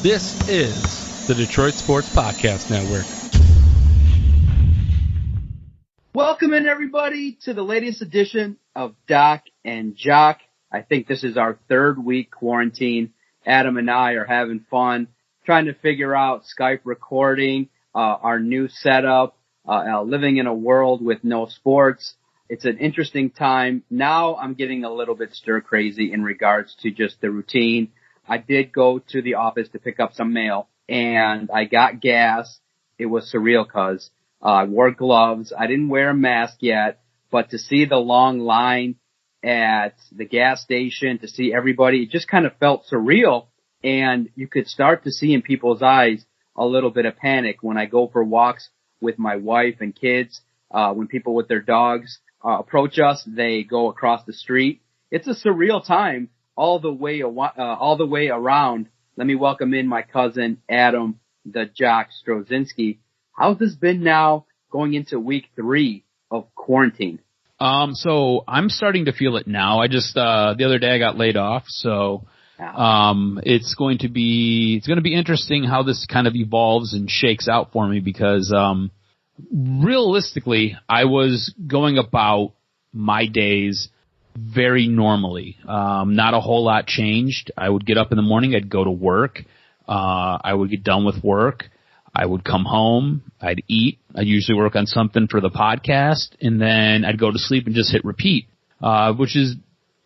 This is the Detroit Sports Podcast Network. Welcome in, everybody, to the latest edition of Doc and Jock. I think this is our third week quarantine. Adam and I are having fun trying to figure out Skype recording, our new setup, living in a world with no sports. It's an interesting time. Now I'm getting a little bit stir crazy in regards to just the routine. I did go to the office to pick up some mail, and I got gas. It was surreal because I wore gloves. I didn't wear a mask yet, but to see the long line at the gas station, to see everybody, it just kind of felt surreal. And you could start to see in people's eyes a little bit of panic when I go for walks with my wife and kids. When people with their dogs approach us, they go across the street. It's a surreal time all the way around. Let me welcome in my cousin, Adam, the Jock Strozinski. How's this been now going into week 3 of quarantine? So I'm starting to feel it now. I just, the other day I got laid off. So, it's going to be interesting how this kind of evolves and shakes out for me because, realistically, I was going about my days very normally. Not a whole lot changed. I would get up in the morning. I'd go to work. I would get done with work. I would come home. I'd eat. I'd usually work on something for the podcast, and then I'd go to sleep and just hit repeat, which is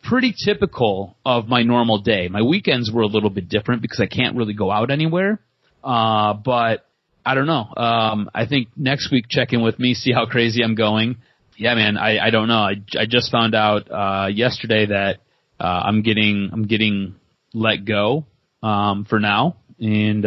pretty typical of my normal day. My weekends were a little bit different because I can't really go out anywhere. But I don't know. I think next week check in with me, see how crazy I'm going. Yeah, man, I don't know. I just found out yesterday that I'm getting let go for now, and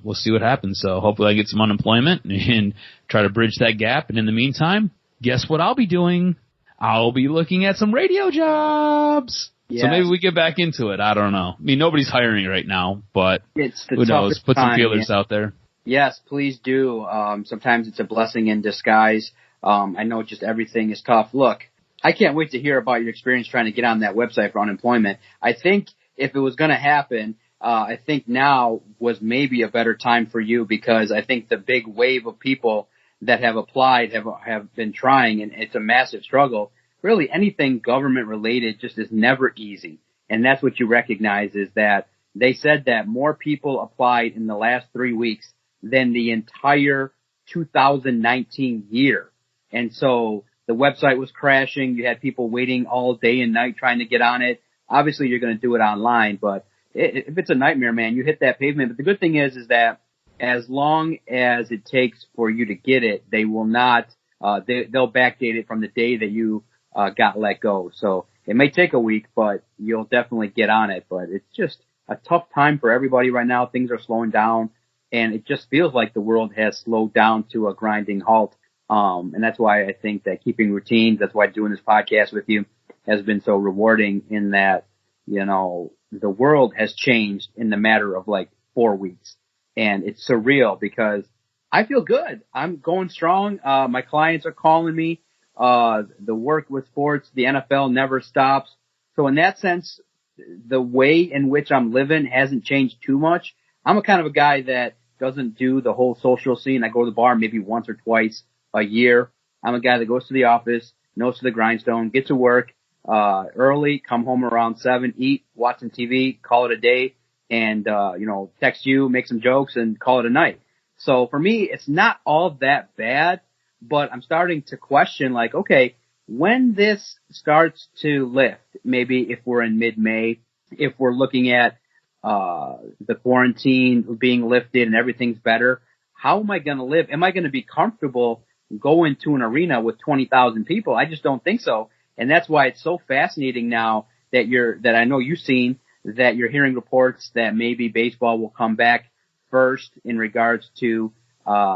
we'll see what happens. So hopefully I get some unemployment and try to bridge that gap. And in the meantime, guess what I'll be doing? I'll be looking at some radio jobs. Yes. So maybe we get back into it. I don't know. I mean, nobody's hiring right now, but who knows? Put some feelers out there. Yes, please do. Sometimes it's a blessing in disguise. I know just everything is tough. Look, I can't wait to hear about your experience trying to get on that website for unemployment. I think if it was going to happen, I think now was maybe a better time for you because I think the big wave of people that have applied have been trying, and it's a massive struggle. Really, anything government related just is never easy. And that's what you recognize is that they said that more people applied in the last 3 weeks than the entire 2019 year. And so the website was crashing. You had people waiting all day and night trying to get on it. Obviously, you're going to do it online, but if it's a nightmare, man, you hit that pavement. But the good thing is that as long as it takes for you to get it, they will not, they'll backdate it from the day that you got let go. So it may take a week, but you'll definitely get on it. But it's just a tough time for everybody right now. Things are slowing down, and it just feels like the world has slowed down to a grinding halt. And that's why I think that keeping routines, that's why doing this podcast with you has been so rewarding in that, you know, the world has changed in the matter of like 4 weeks. And it's surreal because I feel good. I'm going strong. My clients are calling me. The work with sports, the NFL never stops. So in that sense, the way in which I'm living hasn't changed too much. I'm a kind of a guy that doesn't do the whole social scene. I go to the bar maybe once or twice a year. I'm a guy that goes to the office, nose to the grindstone, get to work early, come home around 7, eat, watch some TV, call it a day, and text you, make some jokes, and call it a night. So for me, it's not all that bad, but I'm starting to question, like, okay, when this starts to lift, maybe if we're in mid-May, if we're looking at the quarantine being lifted and everything's better, how am I going to live? Am I going to be comfortable going to an arena with 20,000 people? I just don't think so. And that's why it's so fascinating now that I know you've seen, that you're hearing reports that maybe baseball will come back first in regards to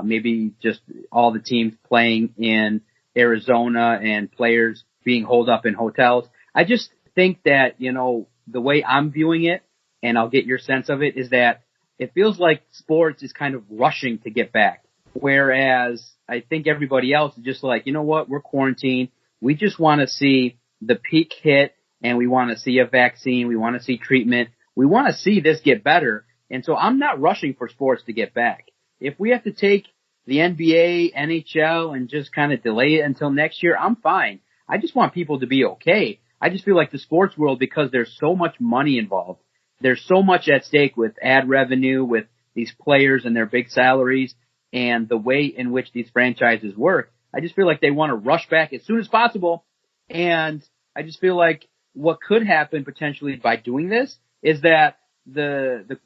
maybe just all the teams playing in Arizona and players being holed up in hotels. I just think that, the way I'm viewing it, and I'll get your sense of it, is that it feels like sports is kind of rushing to get back. Whereas I think everybody else is just like, you know what, we're quarantined. We just want to see the peak hit, and we want to see a vaccine. We want to see treatment. We want to see this get better. And so I'm not rushing for sports to get back. If we have to take the NBA, NHL, and just kind of delay it until next year, I'm fine. I just want people to be okay. I just feel like the sports world, because there's so much money involved, there's so much at stake with ad revenue, with these players and their big salaries, and the way in which these franchises work. I just feel like they want to rush back as soon as possible. And I just feel like what could happen potentially by doing this is that the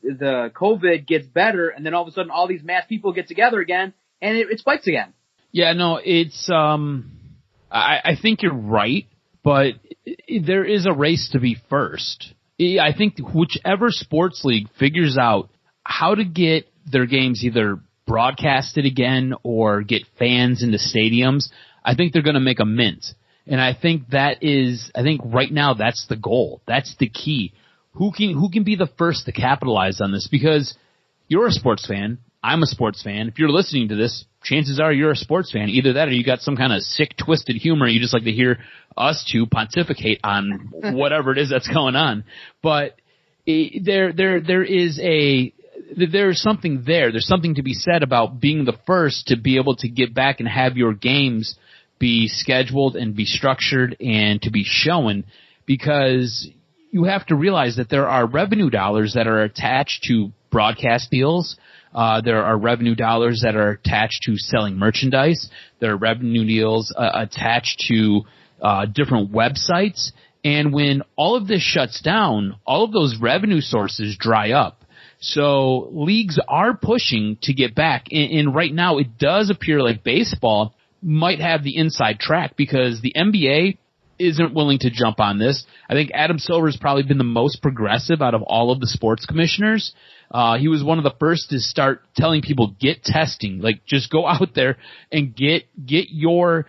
COVID gets better, and then all of a sudden all these mass people get together again, and it spikes again. Yeah, no, it's I think you're right, but there is a race to be first. I think whichever sports league figures out how to get their games either broadcasted again or get fans into stadiums, I think they're going to make a mint. And I think right now that's the goal. That's the key. Who can be the first to capitalize on this? Because you're a sports fan. I'm a sports fan. If you're listening to this, chances are you're a sports fan. Either that or you got some kind of sick, twisted humor. You just like to hear us two pontificate on whatever it is that's going on. But there's something there. There's something to be said about being the first to be able to get back and have your games be scheduled and be structured and to be shown, because you have to realize that there are revenue dollars that are attached to broadcast deals. There are revenue dollars that are attached to selling merchandise. There are revenue deals attached to different websites. And when all of this shuts down, all of those revenue sources dry up. So leagues are pushing to get back. And right now it does appear like baseball might have the inside track, because the NBA isn't willing to jump on this. I think Adam Silver's probably been the most progressive out of all of the sports commissioners. He was one of the first to start telling people, get testing. Like, just go out there and get your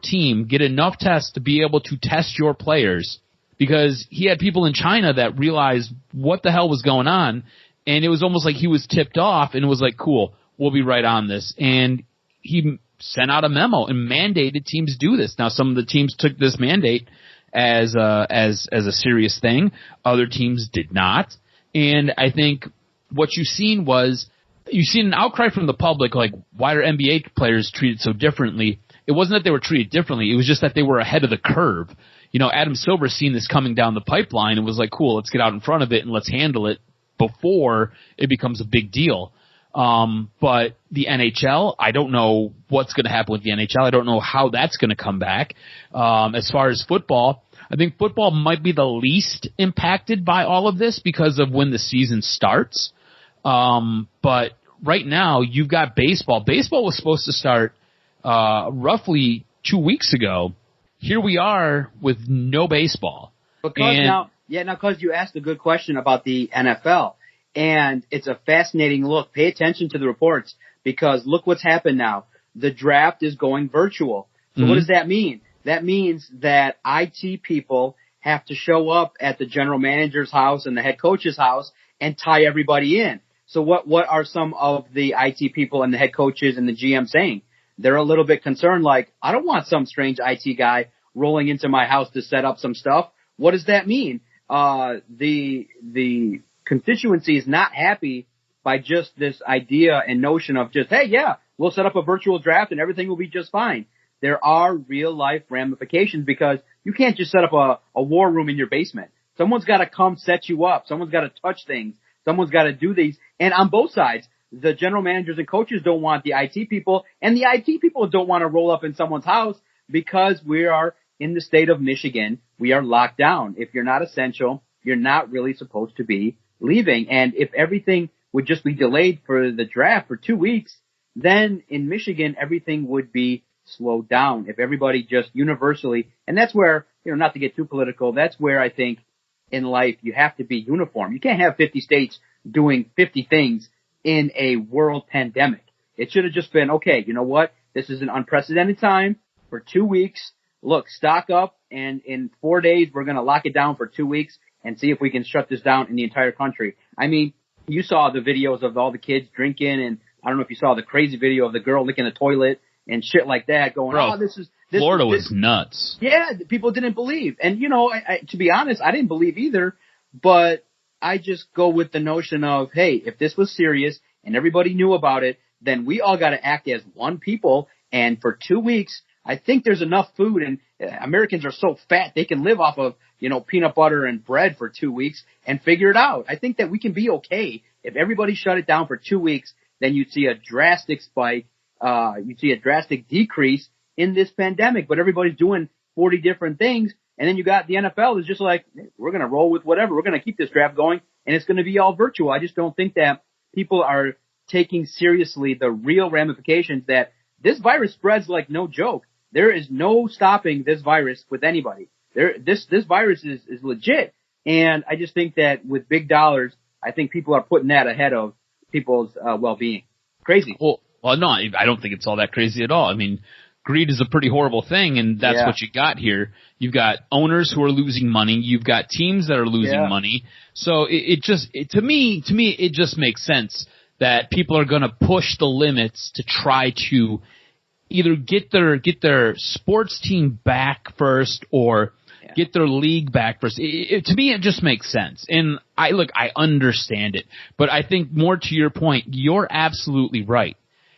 team, get enough tests to be able to test your players. Because he had people in China that realized what the hell was going on, and it was almost like he was tipped off, and it was like, cool, we'll be right on this. And he sent out a memo and mandated teams do this. Now, some of the teams took this mandate as a serious thing. Other teams did not. And I think what you've seen an outcry from the public, like, why are NBA players treated so differently? It wasn't that they were treated differently. It was just that they were ahead of the curve. You know, Adam Silver's seen this coming down the pipeline and was like, cool, let's get out in front of it and let's handle it before it becomes a big deal. But the NHL, I don't know what's going to happen with the NHL. I don't know how that's going to come back. As far as football, I think football might be the least impacted by all of this because of when the season starts. But right now, you've got baseball. Baseball was supposed to start roughly 2 weeks ago. Here we are with no baseball. Because you asked a good question about the NFL. And it's a fascinating look. Pay attention to the reports, because look what's happened now. The draft is going virtual. So What does that mean? That means that IT people have to show up at the general manager's house and the head coach's house and tie everybody in. So what are some of the IT people and the head coaches and the GM saying? They're a little bit concerned, like, I don't want some strange IT guy rolling into my house to set up some stuff. What does that mean? The constituency is not happy by just this idea and notion of just, hey, yeah, we'll set up a virtual draft and everything will be just fine. There are real life ramifications, because you can't just set up a war room in your basement. Someone's got to come set you up. Someone's got to touch things. Someone's got to do these. And on both sides, the general managers and coaches don't want the IT people, and the IT people don't want to roll up in someone's house, because we are in the state of Michigan. We are locked down. If you're not essential, you're not really supposed to be leaving. And if everything would just be delayed for the draft for 2 weeks, then in Michigan, everything would be slowed down. If everybody just universally, and that's where, not to get too political, that's where I think in life you have to be uniform. You can't have 50 states doing 50 things in a world pandemic. It should have just been, okay, you know what? This is an unprecedented time for 2 weeks. Look, stock up, and in 4 days, we're going to lock it down for 2 weeks and see if we can shut this down in the entire country. I mean, you saw the videos of all the kids drinking, and I don't know if you saw the crazy video of the girl licking the toilet and shit like that, going, Florida was nuts. Yeah, people didn't believe. And, to be honest, I didn't believe either, but I just go with the notion of, hey, if this was serious and everybody knew about it, then we all got to act as one people. And for 2 weeks, I think there's enough food, and Americans are so fat they can live off of, peanut butter and bread for 2 weeks and figure it out. I think that we can be okay. If everybody shut it down for 2 weeks, then you'd see a drastic spike. You'd see a drastic decrease in this pandemic, but everybody's doing 40 different things. And then you got the NFL is just like, we're going to roll with whatever. We're going to keep this draft going, and it's going to be all virtual. I just don't think that people are taking seriously the real ramifications that this virus spreads like no joke. There is no stopping this virus with anybody. This virus is legit. And I just think that with big dollars, I think people are putting that ahead of people's well-being. Crazy. Well, no, I don't think it's all that crazy at all. I mean, greed is a pretty horrible thing, and that's what you got here. You've got owners who are losing money. You've got teams that are losing money. So to me, it just makes sense that people are going to push the limits to try to either get their sports team back first or get their league back first. To me, it just makes sense. And I understand it, but I think more to your point, you're absolutely right.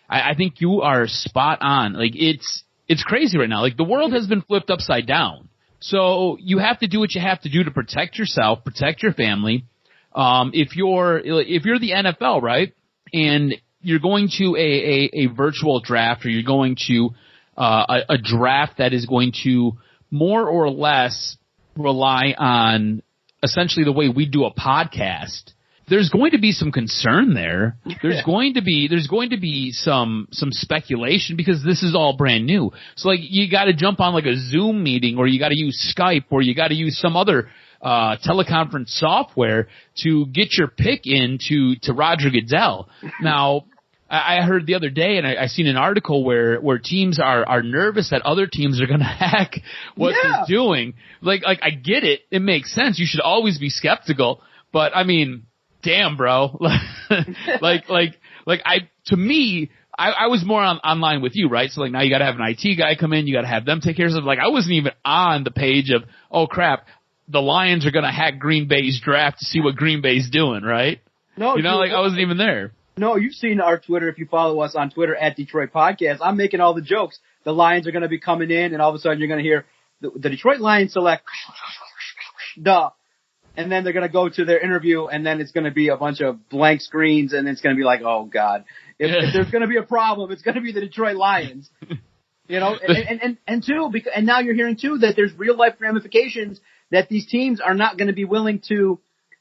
I think you are spot on. Like, it's crazy right now. Like, the world has been flipped upside down. So you have to do what you have to do to protect yourself, protect your family. If you're the NFL, right, and you're going to a virtual draft, or you're going to a draft that is going to more or less rely on essentially the way we do a podcast, there's going to be some concern there. There's going to be some speculation because this is all brand new. So like, you got to jump on like a Zoom meeting, or you got to use Skype, or you got to use some other teleconference software to get your pick in to Roger Goodell. Now, I heard the other day, and I seen an article where teams are nervous that other teams are going to hack what they're doing. Like I get it. It makes sense. You should always be skeptical. But I mean, damn, bro. To me, I was more online with you, right? So like, now you got to have an IT guy come in. You got to have them take care of stuff. Like, I wasn't even on the page of, oh crap, the Lions are going to hack Green Bay's draft to see what Green Bay's doing, right? No, I wasn't even there. No, you've seen our Twitter. If you follow us on Twitter at Detroit Podcast, I'm making all the jokes. The Lions are going to be coming in, and all of a sudden you're going to hear the Detroit Lions select, and then they're going to go to their interview, and then it's going to be a bunch of blank screens, and it's going to be like, oh God, if there's going to be a problem, it's going to be the Detroit Lions. And now you're hearing too that there's real life ramifications that these teams are not going to be willing to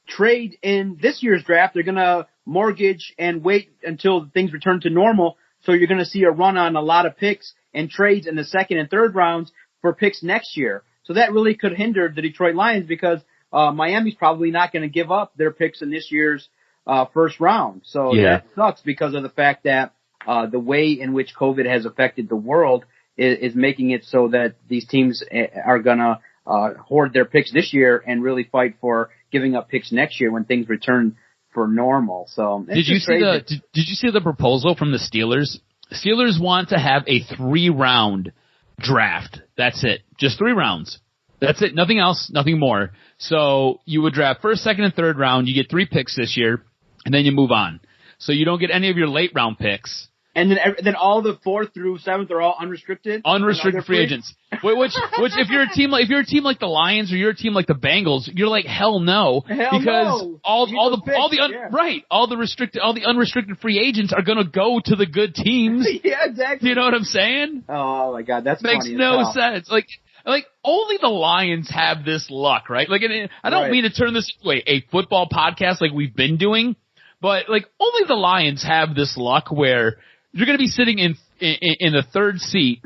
trade in this year's draft. They're going to mortgage and wait until things return to normal. So you're going to see a run on a lot of picks and trades in the second and third rounds for picks next year. So that really could hinder the Detroit Lions because Miami's probably not going to give up their picks in this year's first round. So that sucks because of the fact that the way in which COVID has affected the world is making it so that these teams are going to hoard their picks this year and really fight for giving up picks next year when things return for normal. So did you see the proposal from the Steelers? Steelers want to have a 3-round draft. That's it. Just 3 rounds. That's it. Nothing else. Nothing more. So you would draft first, second, and third round. You get 3 picks this year, and then you move on. So you don't get any of your late round picks. And then all the 4th through 7th are all unrestricted. Unrestricted free agents. Which if you're a team like the Lions or you're a team like the Bengals, you're like hell no because all the unrestricted free agents are going to go to the good teams. Yeah, exactly. You know what I'm saying? Oh my God, that's makes no sense. Like only the Lions have this luck, right? Like, I don't mean to turn this into a football podcast like we've been doing, but like only the Lions have this luck where you're going to be sitting in the 3rd seat,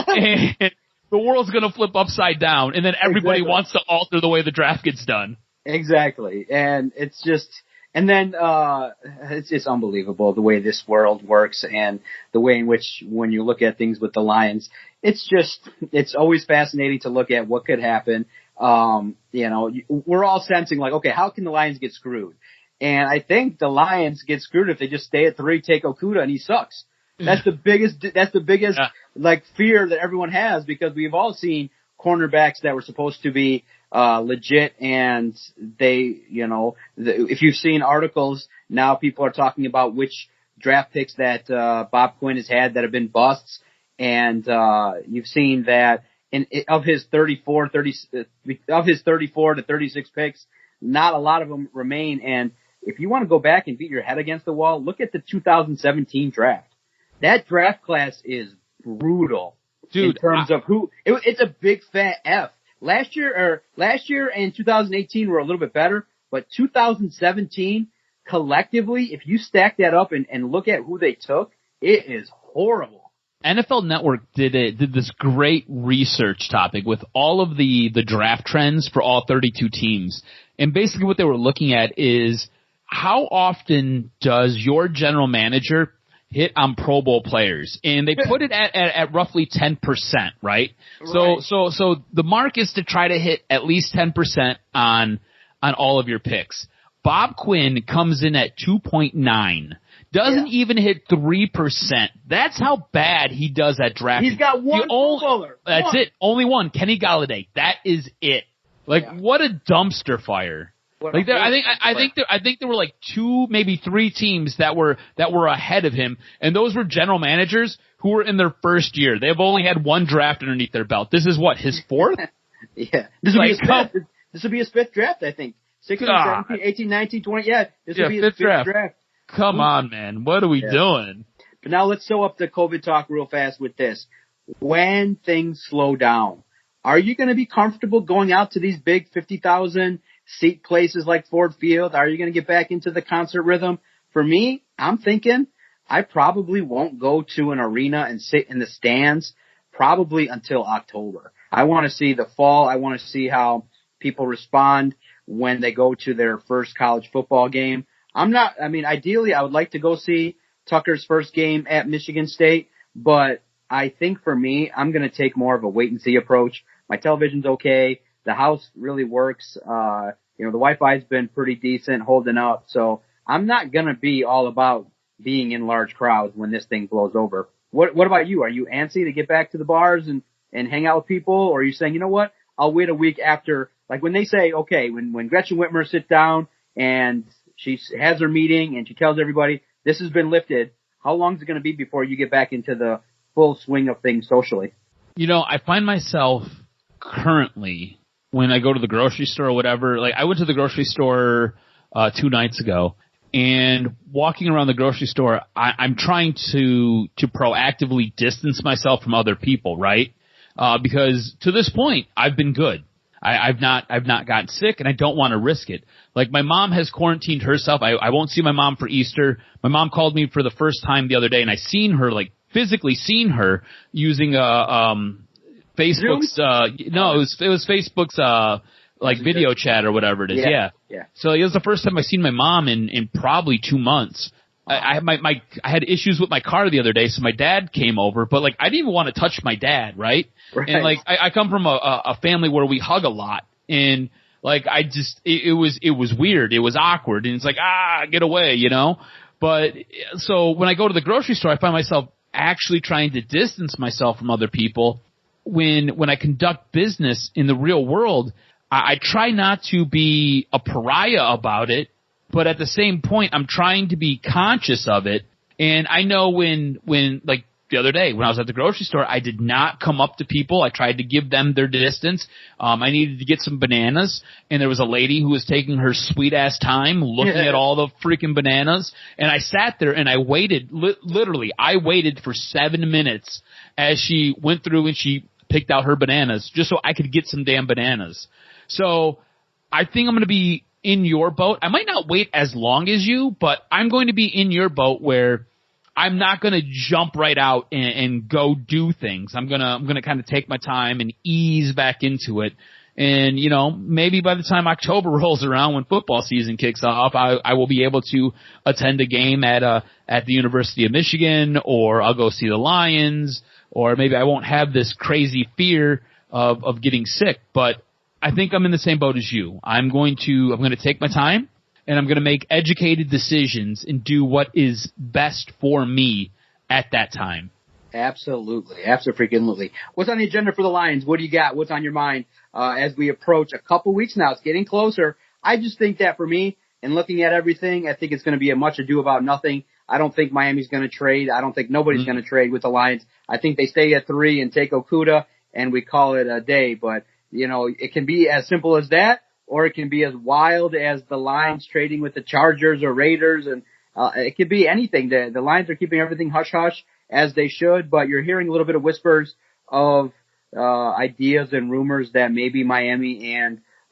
and the world's going to flip upside down, and then everybody wants to alter the way the draft gets done. Exactly, and it's just unbelievable the way this world works and the way in which when you look at things with the Lions, it's always fascinating to look at what could happen. We're all sensing like, okay, how can the Lions get screwed? And I think the Lions get screwed if they just stay at 3, take Okudah, and he sucks. That's the biggest like fear that everyone has because we've all seen cornerbacks that were supposed to be legit, and they, if you've seen articles, now people are talking about which draft picks that Bob Quinn has had that have been busts, and you've seen that of his 34 to 36 picks, not a lot of them remain. And if you want to go back and beat your head against the wall, look at the 2017 draft. That draft class is brutal, dude. In terms of it's a big fat F. Last year and 2018 were a little bit better, but 2017 collectively, if you stack that up and look at who they took, it is horrible. NFL Network did this great research topic with all of the draft trends for all 32 teams. And basically what they were looking at is how often does your general manager hit on Pro Bowl players? And they put it at roughly 10%, right? So the mark is to try to hit at least 10% on all of your picks. Bob Quinn comes in at 2.9. Doesn't even hit 3%. That's how bad he does at drafting. He's got one Pro Bowler. That's it. Only one. Kenny Galladay. That is it. What a dumpster fire. I think there were like 2, maybe 3 teams that were ahead of him, and those were general managers who were in their first year. They've only had one draft underneath their belt. This is what, his 4th? Yeah. This will be his 5th draft, I think. 16, 17, 18, 19, 20. Yeah, this will be his 5th draft. Come on, man. What are we doing? But now let's sew up the COVID talk real fast with this. When things slow down, are you going to be comfortable going out to these big 50,000 seat places like Ford Field? Are you going to get back into the concert rhythm? For me, I'm thinking I probably won't go to an arena and sit in the stands probably until October. I want to see the fall. I want to see how people respond when they go to their first college football game. Ideally, I would like to go see Tucker's first game at Michigan State, but I think for me, I'm going to take more of a wait-and-see approach. My television's okay. The house really works. The Wi-Fi's been pretty decent, holding up. So I'm not going to be all about being in large crowds when this thing blows over. What about you? Are you antsy to get back to the bars and hang out with people? Or are you saying, you know what, I'll wait a week after, like when they say, okay, when Gretchen Whitmer sits down and she has her meeting and she tells everybody this has been lifted, how long is it going to be before you get back into the full swing of things socially? I find myself currently, when I go to the grocery store or whatever, like I went to the grocery store 2 nights ago, and walking around the grocery store, I'm trying to proactively distance myself from other people, right? Because to this point, I've been good. I've not gotten sick, and I don't want to risk it. Like my mom has quarantined herself. I won't see my mom for Easter. My mom called me for the first time the other day, and I physically seen her using Facebook's it was Facebook's video chat or whatever it is. Yeah. So it was the first time I seen my mom in probably 2 months. I had issues with my car the other day, so my dad came over, but I didn't even want to touch my dad, right? And I come from a family where we hug a lot, and it was weird, it was awkward, and it's get away, But so when I go to the grocery store, I find myself actually trying to distance myself from other people. When I conduct business in the real world, I try not to be a pariah about it, but at the same point, I'm trying to be conscious of it. And I know when the other day when I was at the grocery store, I did not come up to people. I tried to give them their distance. I needed to get some bananas, and there was a lady who was taking her sweet ass time looking at all the freaking bananas. And I sat there and I waited, literally, I waited for 7 minutes as she went through and she picked out her bananas just so I could get some damn bananas. So I think I'm going to be in your boat. I might not wait as long as you, but I'm going to be in your boat where I'm not going to jump right out and go do things. I'm going to kind of take my time and ease back into it. And, maybe by the time October rolls around when football season kicks off, I will be able to attend a game at the University of Michigan, or I'll go see the Lions, or maybe I won't have this crazy fear of getting sick. But I think I'm in the same boat as you. I'm going to take my time, and I'm going to make educated decisions and do what is best for me at that time. Absolutely. Absolutely. What's on the agenda for the Lions? What do you got? What's on your mind as we approach a couple weeks now? It's getting closer. I just think that for me, and looking at everything, I think it's going to be a much ado about nothing. I don't think Miami's going to trade. I don't think nobody's going to trade with the Lions. I think they stay at 3 and take Okudah, and we call it a day. But, it can be as simple as that, or it can be as wild as the Lions trading with the Chargers or Raiders, and it could be anything. The Lions are keeping everything hush-hush, as they should, but you're hearing a little bit of whispers of ideas and rumors that maybe the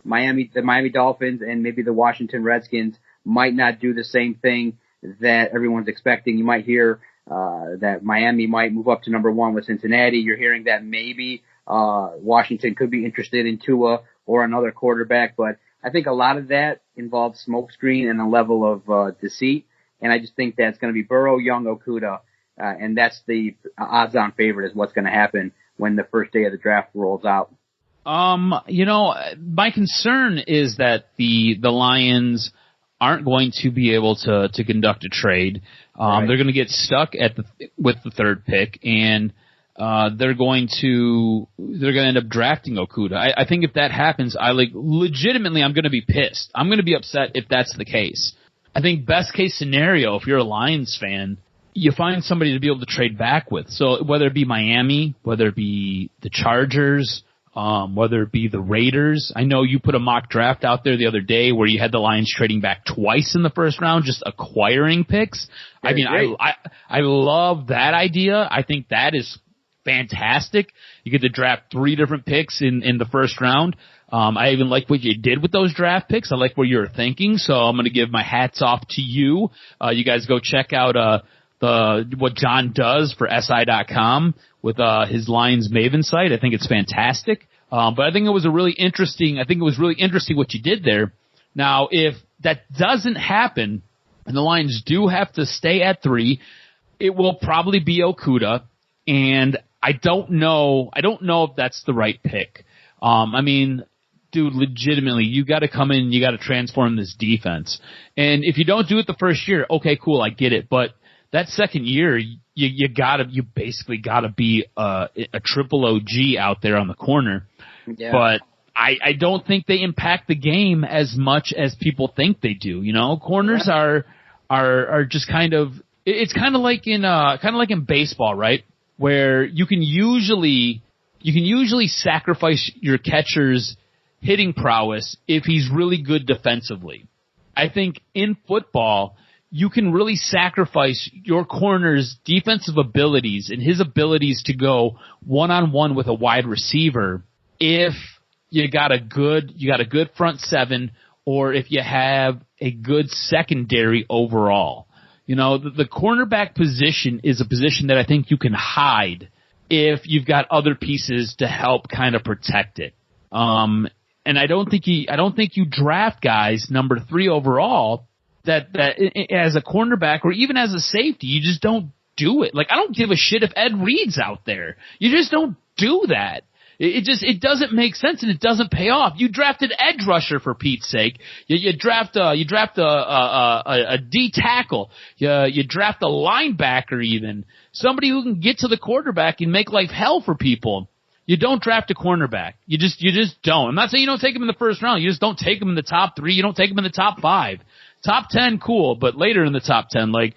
Miami Dolphins and maybe the Washington Redskins might not do the same thing that everyone's expecting. You might hear that Miami might move up to number 1 with Cincinnati. You're hearing that maybe Washington could be interested in Tua or another quarterback, but I think a lot of that involves smokescreen and a level of deceit, and I just think that's going to be Burrow, Young, Okudah. And that's the odds-on favorite is what's going to happen when the first day of the draft rolls out. My concern is that the Lions aren't going to be able to conduct a trade. Right. They're going to get stuck with the third pick, and they're going to end up drafting Okudah. I think if that happens, legitimately, I'm going to be pissed. I'm going to be upset if that's the case. I think best case scenario, if you're a Lions fan, you find somebody to be able to trade back with. So whether it be Miami, whether it be the Chargers, whether it be the Raiders. I know you put a mock draft out there the other day where you had the Lions trading back twice in the first round, just acquiring picks. I mean, I love that idea. I think that is fantastic. You get to draft 3 different picks in the first round. I even like what you did with those draft picks. I like where you're thinking. So I'm going to give my hats off to you. You guys go check out, what John does for SI.com with his Lions Maven site. I think it's fantastic. But I think it was really interesting what you did there. Now, if that doesn't happen and the Lions do have to stay at 3, it will probably be Okudah, and I don't know if that's the right pick. I mean, dude, legitimately, you got to come in and you got to transform this defense. And if you don't do it the first year, okay, cool, I get it, but that second year, you basically gotta be a triple OG out there on the corner. Yeah. But I don't think they impact the game as much as people think they do. Corners are just it's kind of like in baseball, right? Where you can usually sacrifice your catcher's hitting prowess if he's really good defensively. I think in football, you can really sacrifice your corner's defensive abilities and his abilities to go one-on-one with a wide receiver if you got a good front 7 or if you have a good secondary overall. The cornerback position is a position that I think you can hide if you've got other pieces to help kind of protect it. And I don't think you draft guys number 3 overall that as a cornerback or even as a safety, you just don't do it. Like, I don't give a shit if Ed Reed's out there. You just don't do that. It doesn't make sense and it doesn't pay off. You drafted edge rusher for Pete's sake. You draft a D tackle. You draft a linebacker even. Somebody who can get to the quarterback and make life hell for people. You don't draft a cornerback. You just don't. I'm not saying you don't take him in the first round. You just don't take him in the top 3. You don't take him in the top 5. Top 10, cool, but later in the top 10, like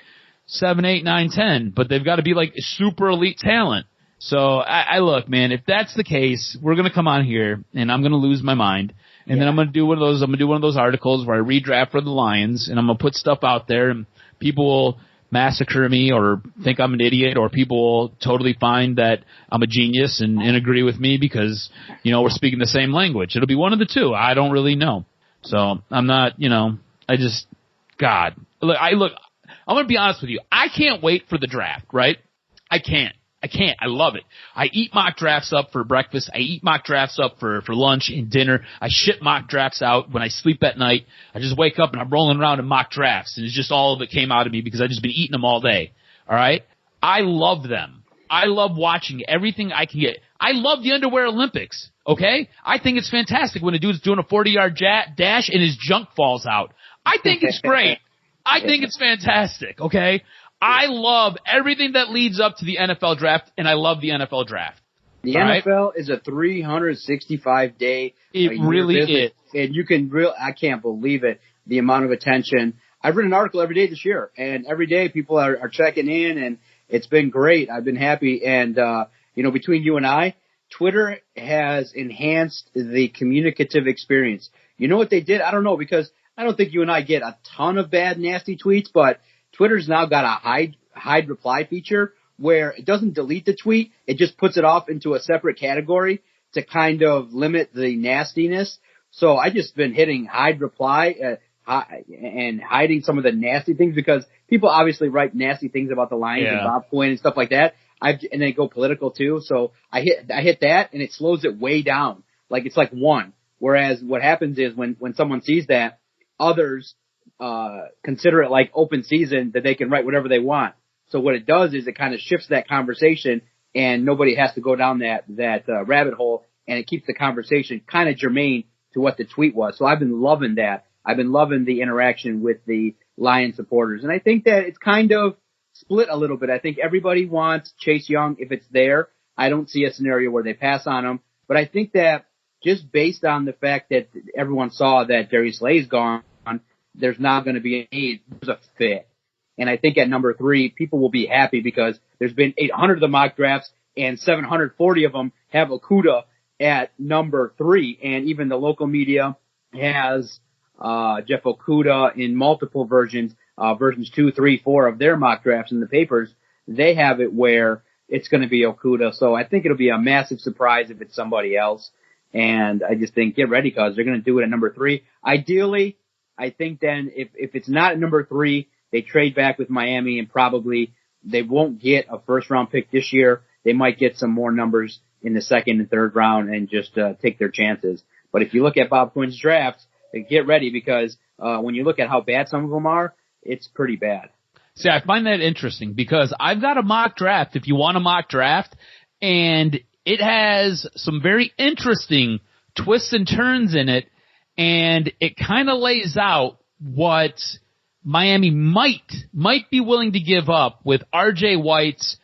7, 8, 9, 10. But they've got to be like super elite talent. So I look, man, if that's the case, we're going to come on here and I'm going to lose my mind. And then I'm going to do one of those articles where I redraft for the Lions and I'm going to put stuff out there and people will massacre me or think I'm an idiot, or people will totally find that I'm a genius and agree with me because, we're speaking the same language. It'll be one of the two. I don't really know. So I'm not, God. Look, I'm going to be honest with you. I can't wait for the draft, right? I can't. I love it. I eat mock drafts up for breakfast. I eat mock drafts up for lunch and dinner. I shit mock drafts out when I sleep at night. I just wake up and I'm rolling around in mock drafts, and it's just all of it came out of me because I've just been eating them all day. All right? I love them. I love watching everything I can get. I love the Underwear Olympics, okay? I think it's fantastic when a dude's doing a 40-yard dash and his junk falls out. I think it's great. I think it's fantastic, okay? I love everything that leads up to the NFL draft, and I love the NFL draft. The NFL is a 365-day. It really is. And you can I can't believe it, the amount of attention. I've written an article every day this year, and every day people are checking in, and it's been great. I've been happy. And, between you and I, Twitter has enhanced the communicative experience. You know what they did? I don't know, because I don't think you and I get a ton of bad, nasty tweets, but Twitter's now got a hide reply feature where it doesn't delete the tweet. It just puts it off into a separate category to kind of limit the nastiness. So I just been hitting hide reply and hiding some of the nasty things, because people obviously write nasty things about the Lions and Bob Quinn and stuff like that. And they go political too. So I hit that, and it slows it way down. Like it's like 1. Whereas what happens is when someone sees that, others consider it like open season, that they can write whatever they want. So what it does is it kind of shifts that conversation, and nobody has to go down that rabbit hole, and it keeps the conversation kind of germane to what the tweet was. So I've been loving that. I've been loving the interaction with the Lions supporters. And I think that it's kind of split a little bit. I think everybody wants Chase Young if it's there. I don't see a scenario where they pass on him. But I think that just based on the fact that everyone saw that Darius Slay's gone, there's not going to be a need. There's a fit. And I think at number 3, people will be happy because there's been 800 of the mock drafts, and 740 of them have Okudah at number 3. And even the local media has Jeff Okudah in multiple versions, versions 2, 3, 4 of their mock drafts in the papers. They have it where it's going to be Okudah. So I think it'll be a massive surprise if it's somebody else. And I just think get ready, because they're going to do it at number 3. Ideally, I think then if it's not at number 3, they trade back with Miami, and probably they won't get a first-round pick this year. They might get some more numbers in the second and third round and just take their chances. But if you look at Bob Quinn's drafts, get ready, because when you look at how bad some of them are, it's pretty bad. See, I find that interesting, because I've got a mock draft, if you want a mock draft, and it has some very interesting twists and turns in it, and it kind of lays out what Miami might be willing to give up with R.J. White's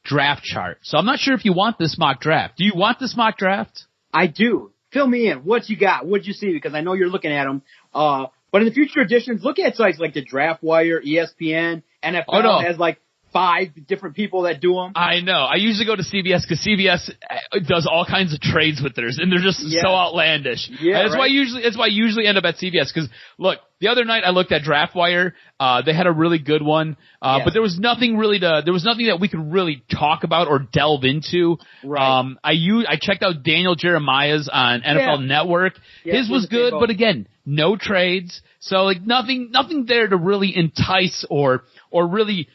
draft chart. So I'm not sure if you want this mock draft. Do you want this mock draft? I do. Fill me in. What you got? What'd you see? Because I know you're looking at them. But in the future editions, look at sites like the Draft Wire, ESPN, NFL has like 5 different people that do them. I know. I usually go to CBS because CBS does all kinds of trades with theirs, and they're just so outlandish. Yeah, that's why I usually end up at CBS. Because look, the other night I looked at Draft Wire. They had a really good one, but there was nothing that we could really talk about or delve into. Right. I checked out Daniel Jeremiah's on NFL Network. Yeah, his was good, but again, no trades. So like nothing there to really entice or really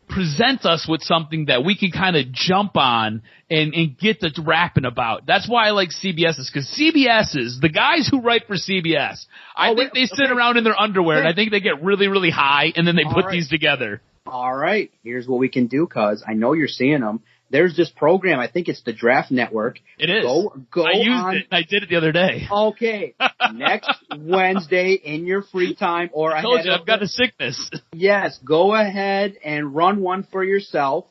present us with something that we can kind of jump on and get to rapping about. That's why I like CBS's, because CBS's, the guys who write for CBS, I think they sit around in their underwear, and I think they get really, really high, and then they put these together. All right. Here's what we can do, cuz I know you're seeing them. There's this program. I think it's the Draft Network. It is. Go I used it. I did it the other day. Okay. Next Wednesday in your free time, or I told you I've got a sickness. Yes. Go ahead and run one for yourself.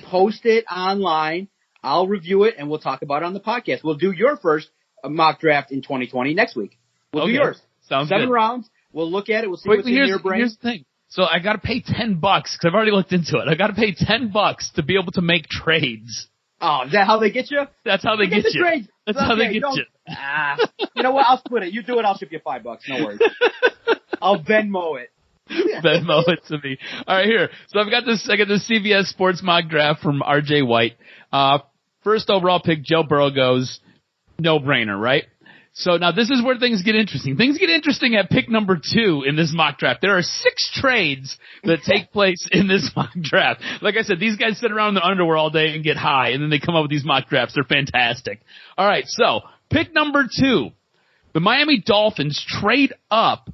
Post it online. I'll review it, and we'll talk about it on the podcast. We'll do your first mock draft in 2020 next week. We'll do yours. Sounds 7 good. rounds. We'll look at it. We'll see what's in your brain. Here's the thing. So I got to pay $10 because I've already looked into it. I got to pay $10 to be able to make trades. Oh, is that how they get you? That's how they get you. Trades. That's how they get you. You know what? I'll split it. You do it. I'll ship you $5. No worries. I'll Venmo it. Venmo it to me. All right, here. So I got this CBS Sports Mock draft from R.J. White. First overall pick, Joe Burrow goes. No brainer, right? So now this is where things get interesting. Things get interesting at pick number 2 in this mock draft. There are 6 trades that take place in this mock draft. Like I said, these guys sit around in their underwear all day and get high, and then they come up with these mock drafts. They're fantastic. All right, so pick number 2. The Miami Dolphins trade up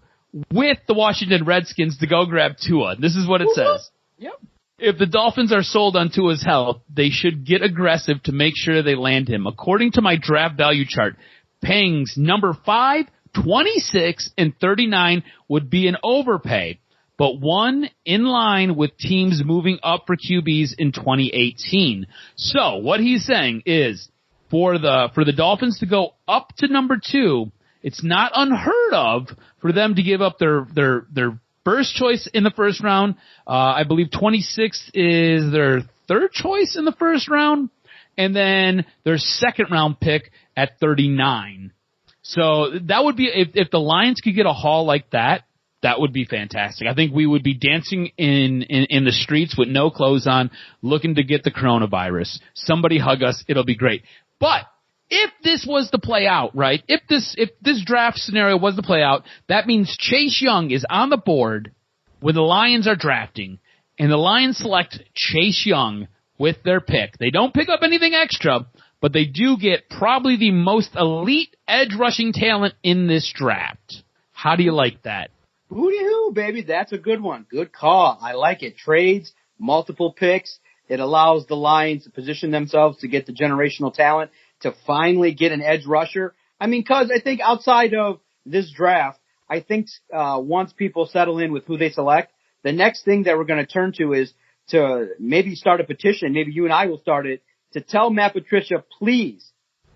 with the Washington Redskins to go grab Tua. This is what it says. Yep. If the Dolphins are sold on Tua's health, they should get aggressive to make sure they land him. According to my draft value chart, paying number 5, 26, and 39 would be an overpay. but one in line with teams moving up for QBs in 2018. So what he's saying is for the Dolphins to go up to number 2, it's not unheard of for them to give up their first choice in the first round. I believe 26 is their third choice in the first round, and then their second round pick at 39. So that would be, if the Lions could get a haul like that, that would be fantastic. I think we would be dancing in the streets with no clothes on, looking to get the coronavirus. Somebody hug us. It'll be great. But if this was to play out, right? If this draft scenario was to play out, that means Chase Young is on the board when the Lions are drafting, and the Lions select Chase Young with their pick. They don't pick up anything extra, but they do get probably the most elite edge rushing talent in this draft. How do you like that? Hooty-hoo, baby. That's a good one. Good call. I like it. Trades, multiple picks. It allows the Lions to position themselves to get the generational talent to finally get an edge rusher. I mean, cause I think outside of this draft, I think, once people settle in with who they select, the next thing that we're going to turn to is to maybe start a petition. Maybe you and I will start it to tell Matt Patricia, please,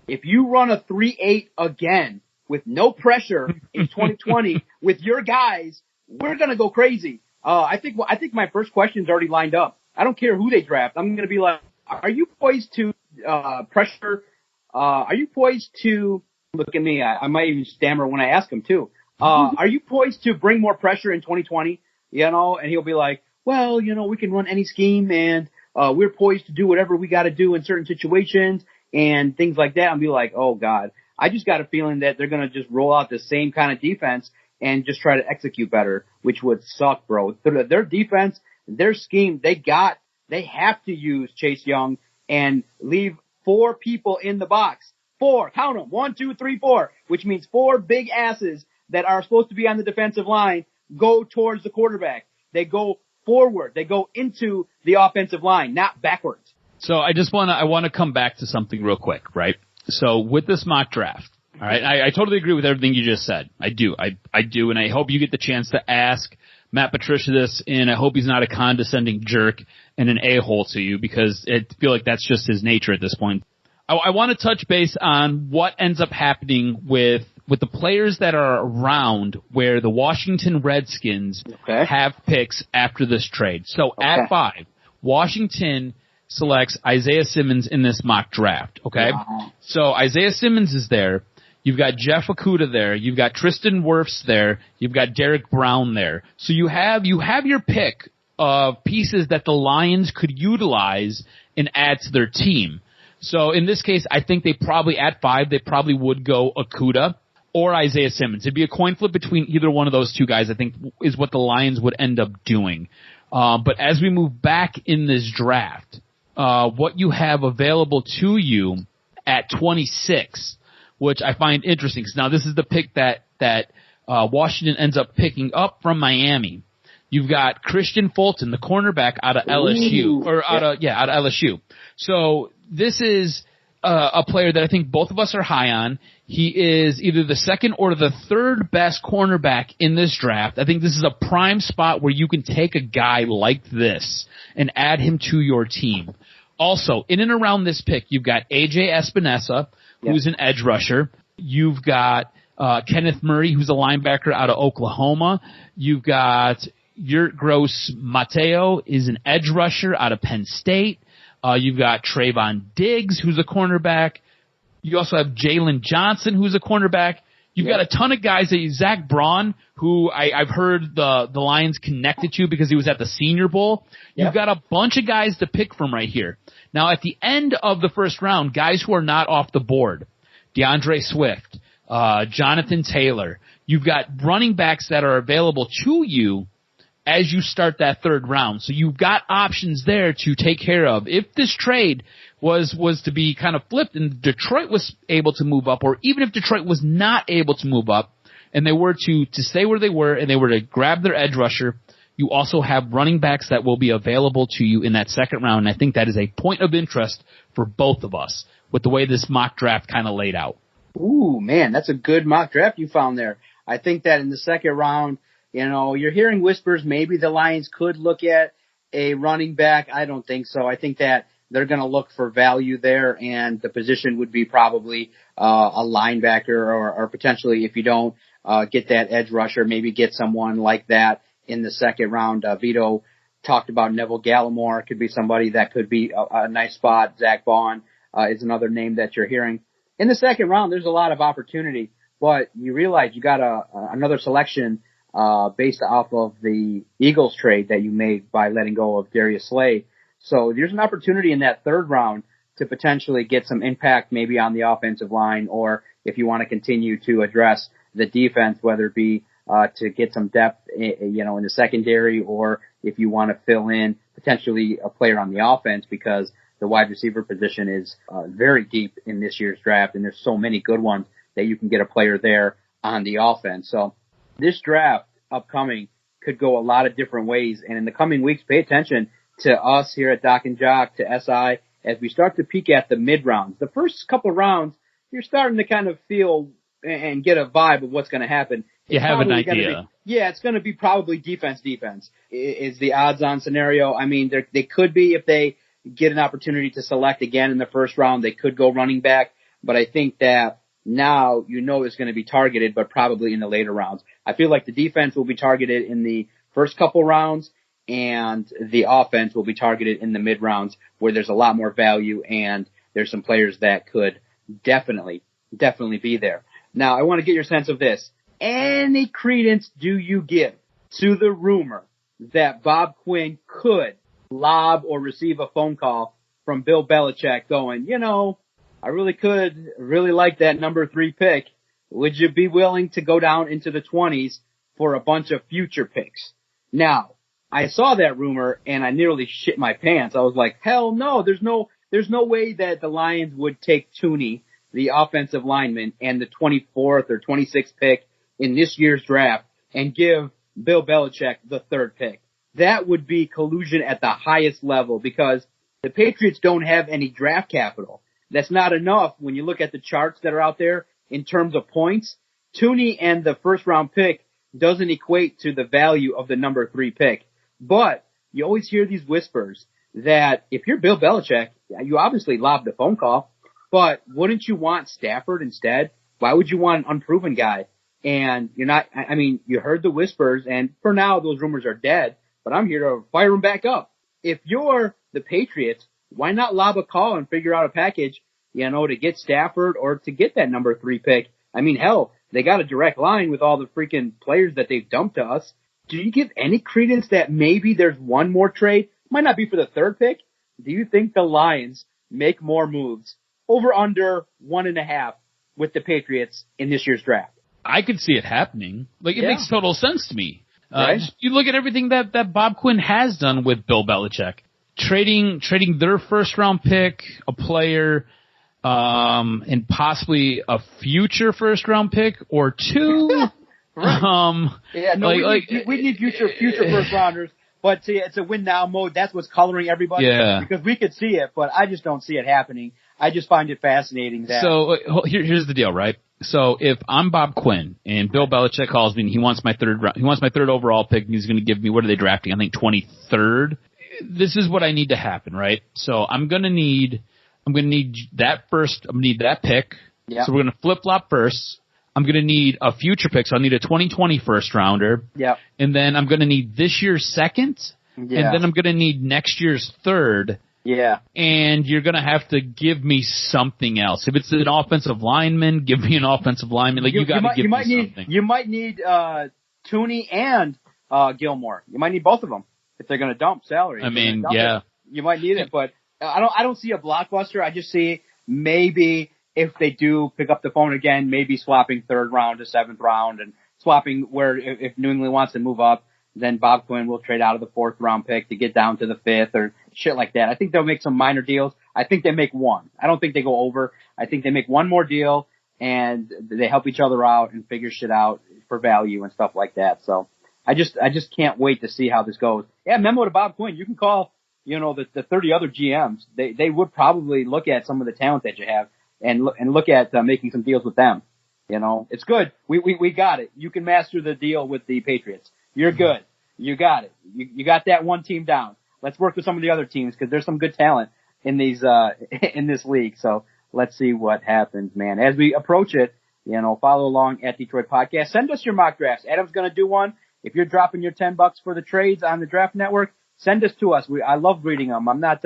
if you run a 3.8 again with no pressure in 2020 with your guys, we're going to go crazy. I think my first question's already lined up. I don't care who they draft. I'm going to be like, are you poised to, pressure? Are you poised to, look at me, I might even stammer when I ask him too. Are you poised to bring more pressure in 2020? You know, and he'll be like, well, you know, we can run any scheme and, we're poised to do whatever we got to do in certain situations and things like that. I'll be like, oh God, I just got a feeling that they're going to just roll out the same kind of defense and just try to execute better, which would suck, bro. Their defense, their scheme, they have to use Chase Young and leave 4 people in the box. 4, count them, 1, 2, 3, 4, which means 4 big asses that are supposed to be on the defensive line go towards the quarterback. They go forward. They go into the offensive line, not backwards. So I want to come back to something real quick, right? So with this mock draft, all right, I totally agree with everything you just said. I do, and I hope you get the chance to ask Matt Patricia this, and I hope he's not a condescending jerk and an a-hole to you, because I feel like that's just his nature at this point. I want to touch base on what ends up happening with the players that are around where the Washington Redskins have picks after this trade. So at 5, Washington selects Isaiah Simmons in this mock draft, okay? Wow. So Isaiah Simmons is there. You've got Jeff Okudah there. You've got Tristan Wirfs there. You've got Derek Brown there. So you have your pick of pieces that the Lions could utilize and add to their team. So in this case, I think they probably, at 5, they probably would go Okudah or Isaiah Simmons. It'd be a coin flip between either one of those two guys, I think, is what the Lions would end up doing. But as we move back in this draft, what you have available to you at 26, which I find interesting. Now, this is the pick that Washington ends up picking up from Miami. You've got Christian Fulton, the cornerback out of LSU, out of LSU. So this is a player that I think both of us are high on. He is either the second or the third best cornerback in this draft. I think this is a prime spot where you can take a guy like this and add him to your team. Also, in and around this pick, you've got A.J. Espinosa, who's an edge rusher. You've got Kenneth Murray, who's a linebacker out of Oklahoma. You've got Yurt Gross Mateo, is an edge rusher out of Penn State. You've got Trayvon Diggs, who's a cornerback. You also have Jalen Johnson, who's a cornerback. You've got a ton of guys. Zach Braun, who I've heard the Lions connected to because he was at the Senior Bowl. You've got a bunch of guys to pick from right here. Now, at the end of the first round, guys who are not off the board, DeAndre Swift, Jonathan Taylor. You've got running backs that are available to you as you start that third round. So you've got options there to take care of. If this trade was to be kind of flipped and Detroit was able to move up, or even if Detroit was not able to move up and they were to stay where they were and they were to grab their edge rusher, you also have running backs that will be available to you in that second round. And I think that is a point of interest for both of us with the way this mock draft kind of laid out. Ooh, man, that's a good mock draft you found there. I think that in the second round, You're hearing whispers maybe the Lions could look at a running back. I don't think so. I think that they're going to look for value there, and the position would be probably a linebacker or potentially, if you don't get that edge rusher, maybe get someone like that in the second round. Vito talked about Neville Gallimore. Could be somebody that could be a nice spot. Zach Vaughn is another name that you're hearing. In the second round, there's a lot of opportunity, but you realize you got another selection based off of the Eagles trade that you made by letting go of Darius Slay. So there's an opportunity in that third round to potentially get some impact maybe on the offensive line, or if you want to continue to address the defense, whether it be to get some depth, in the secondary, or if you want to fill in potentially a player on the offense, because the wide receiver position is very deep in this year's draft, and there's so many good ones that you can get a player there on the offense. So this draft upcoming could go a lot of different ways, and in the coming weeks, pay attention to us here at DocNJock, to SI, as we start to peek at the mid rounds. The first couple of rounds, you're starting to kind of feel and get a vibe of what's going to happen. You have an idea. It's going to be probably defense is the odds-on scenario. I mean, they could be, if they get an opportunity to select again in the first round, they could go running back. But I think that now it's going to be targeted, but probably in the later rounds. I feel like the defense will be targeted in the first couple rounds, and the offense will be targeted in the mid rounds, where there's a lot more value and there's some players that could definitely be there. Now, I want to get your sense of this. Any credence do you give to the rumor that Bob Quinn could lob or receive a phone call from Bill Belichick going, I really like that number 3 pick. Would you be willing to go down into the 20s for a bunch of future picks? Now, I saw that rumor and I nearly shit my pants. I was like, hell no, there's no way that the Lions would take Tooney, the offensive lineman, and the 24th or 26th pick in this year's draft and give Bill Belichick the 3rd pick. That would be collusion at the highest level, because the Patriots don't have any draft capital. That's not enough when you look at the charts that are out there in terms of points. Tooney and the first round pick doesn't equate to the value of the number 3 pick. But you always hear these whispers that if you're Bill Belichick, you obviously lobbed the phone call, but wouldn't you want Stafford instead? Why would you want an unproven guy? And you heard the whispers, and for now those rumors are dead, but I'm here to fire them back up. If you're the Patriots, why not lob a call and figure out a package, to get Stafford or to get that number 3 pick? I mean, hell, they got a direct line with all the freaking players that they've dumped to us. Do you give any credence that maybe there's one more trade? Might not be for the 3rd pick. Do you think the Lions make more moves over under 1.5 with the Patriots in this year's draft? I could see it happening. It makes total sense to me. Right? You look at everything that Bob Quinn has done with Bill Belichick. Trading their first round pick, a player, and possibly a future first round pick or 2. Right. We need future first rounders, but see, it's a win now mode. That's what's coloring everybody. Yeah. Because we could see it, but I just don't see it happening. I just find it fascinating that. So here's the deal, right? So if I'm Bob Quinn and Bill Belichick calls me and he wants my 3rd overall pick, and he's going to give me, what are they drafting? I think 23rd. This is what I need to happen, right? So I'm going to need that first. I'm going to need that pick. Yep. So we're going to flip flop first. I'm going to need a future pick, so I'll need a 2020 first rounder. Yep. And then I'm going to need this year's 2nd. Yeah. And then I'm going to need next year's 3rd. Yeah. And you're going to have to give me something else. If it's an offensive lineman, give me an offensive lineman. You got to give me something. You might need Tooney and Gilmore. You might need both of them if they're going to dump salary. I mean, yeah. You might need it, but I don't see a blockbuster. I just see maybe if they do pick up the phone again, maybe swapping 3rd round to 7th round, and swapping where if New England wants to move up, then Bob Quinn will trade out of the 4th round pick to get down to the 5th or shit like that. I think they'll make some minor deals. I think they make one. I don't think they go over. I think they make one more deal and they help each other out and figure shit out for value and stuff like that. So I just can't wait to see how this goes. Yeah, memo to Bob Quinn. You can call, the 30 other GMs. They would probably look at some of the talent that you have and look at making some deals with them. It's good. We got it. You can master the deal with the Patriots. You're good. You got it. You got that one team down. Let's work with some of the other teams because there's some good talent in these in this league. So let's see what happens, man. As we approach it, follow along at Detroit Podcast. Send us your mock drafts. Adam's going to do one. If you're dropping your $10 for the trades on the Draft Network, send us to us. I love reading them. I'm not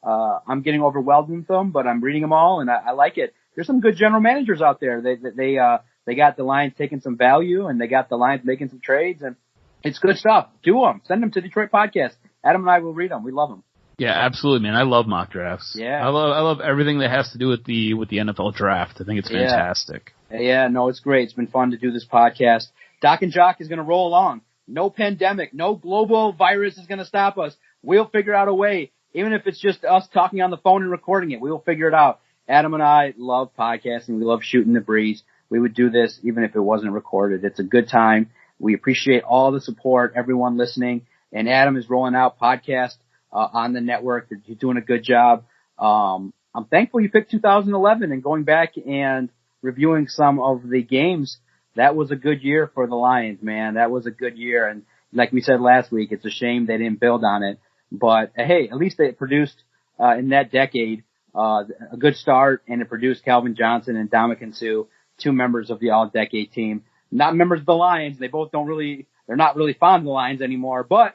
I'm getting overwhelmed with them, but I'm reading them all and I like it. There's some good general managers out there. They got the Lions taking some value and they got the Lions making some trades and it's good stuff. Do them. Send them to Detroit Podcast. Adam and I will read them. We love them. Yeah, absolutely, man. I love mock drafts. Yeah. I love everything that has to do with the NFL draft. I think it's fantastic. Yeah, no, it's great. It's been fun to do this podcast. DocNJock is going to roll along. No pandemic, no global virus is going to stop us. We'll figure out a way. Even if it's just us talking on the phone and recording it, we'll figure it out. Adam and I love podcasting. We love shooting the breeze. We would do this even if it wasn't recorded. It's a good time. We appreciate all the support, everyone listening. And Adam is rolling out podcasts on the network. You're doing a good job. I'm thankful you picked 2011 and going back and reviewing some of the games. That was a good year for the Lions, man. That was a good year. And like we said last week, it's a shame they didn't build on it. But hey, at least they produced in that decade a good start, and it produced Calvin Johnson and Ndamukong Suh, two members of the All-Decade team. Not members of the Lions. They're not really fond of the Lions anymore, but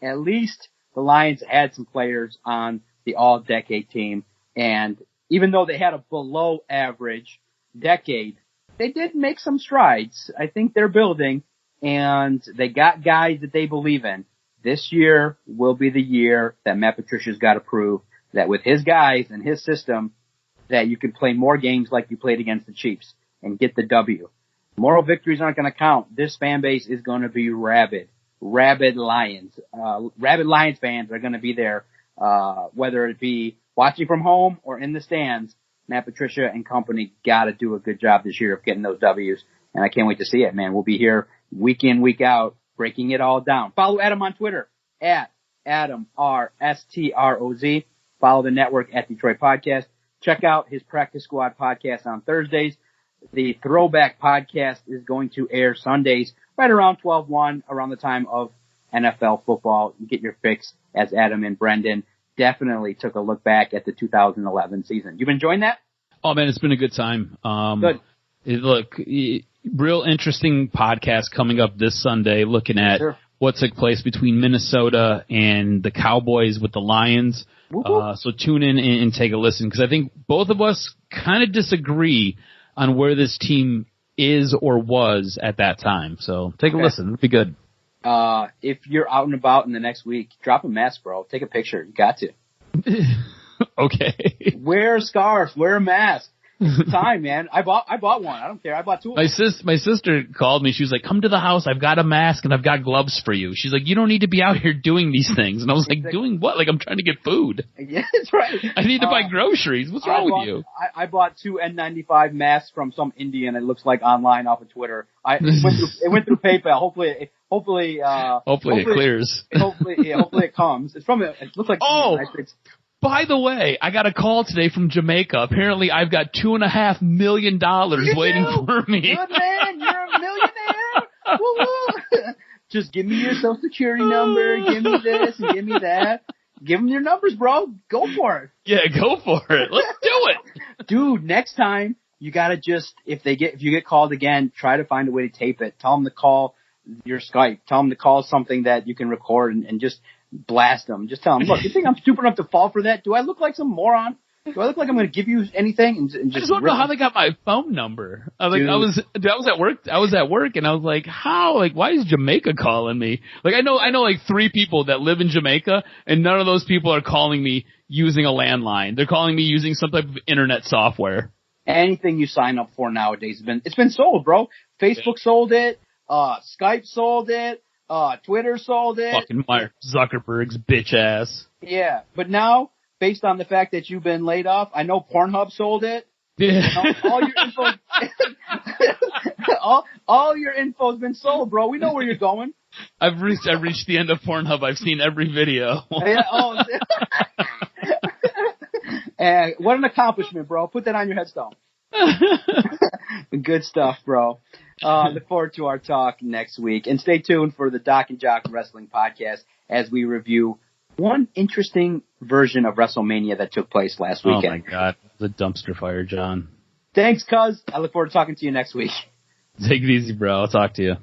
at least the Lions had some players on the All-Decade team. And even though they had a below average decade, they did make some strides. I think they're building, and they got guys that they believe in. This year will be the year that Matt Patricia's got to prove that with his guys and his system that you can play more games like you played against the Chiefs and get the W. Moral victories aren't going to count. This fan base is going to be rabid. Rabid Lions. Rabid Lions fans are going to be there, whether it be watching from home or in the stands. Matt Patricia and company got to do a good job this year of getting those W's. And I can't wait to see it, man. We'll be here week in, week out, breaking it all down. Follow Adam on Twitter at AdamRSTROZ. Follow the network at Detroit Podcast. Check out his Practice Squad podcast on Thursdays. The Throwback podcast is going to air Sundays right around 12/1, around the time of NFL football. You get your fix as Adam and Brendan definitely took a look back at the 2011 season. You've been enjoying that? Oh, man, it's been a good time. Good. Real interesting podcast coming up this Sunday looking at what took place between Minnesota and the Cowboys with the Lions. So tune in and take a listen because I think both of us kind of disagree on where this team is or was at that time. So take a listen. It'll be good. If you're out and about in the next week, drop a mask, bro. Take a picture. You got to. Okay. Wear a scarf. Wear a mask. It's time, man. I bought one. I don't care. I bought two. My sister called me. She was like, "Come to the house. I've got a mask and I've got gloves for you." She's like, "You don't need to be out here doing these things." And I was like, "Doing what? Like I'm trying to get food." Yeah, that's right. I need to buy groceries. What's wrong with you? I bought two N95 masks from some Indian. It looks like online off of Twitter. It went through PayPal. Hopefully it clears. Hopefully it comes. It looks like. Oh. By the way, I got a call today from Jamaica. Apparently, I've got $2.5 million waiting for me. Good man, you're a millionaire. Woo-woo. Just give me your social security number. Give me this and give me that. Give them your numbers, bro. Go for it. Yeah, go for it. Let's do it, dude. Next time you gotta if you get called again, try to find a way to tape it. Tell them to call your Skype. Tell them to call something that you can record and just blast them. Just tell them, look, you think I'm stupid enough to fall for that? Do I look like some moron? Do I look like I'm going to give you anything? And I just don't know how they got my phone number. I was at work. I was at work, and I was like, how? Like, why is Jamaica calling me? Like, I know like 3 people that live in Jamaica, and none of those people are calling me using a landline. They're calling me using some type of internet software. Anything you sign up for nowadays it's been sold, bro. Facebook sold it. Skype sold it. Twitter sold it. Fucking Mark Zuckerberg's bitch ass. Yeah, but now, based on the fact that you've been laid off, I know Pornhub sold it. Yeah. All your info, all your info's been sold, bro. We know where you're going. I've reached the end of Pornhub. I've seen every video. Yeah, what an accomplishment, bro. Put that on your headstone. Good stuff, bro. Look forward to our talk next week. And stay tuned for the Doc and Jock Wrestling Podcast as we review one interesting version of WrestleMania that took place last weekend. Oh, my God. The dumpster fire, John. Thanks, cuz. I look forward to talking to you next week. Take it easy, bro. I'll talk to you.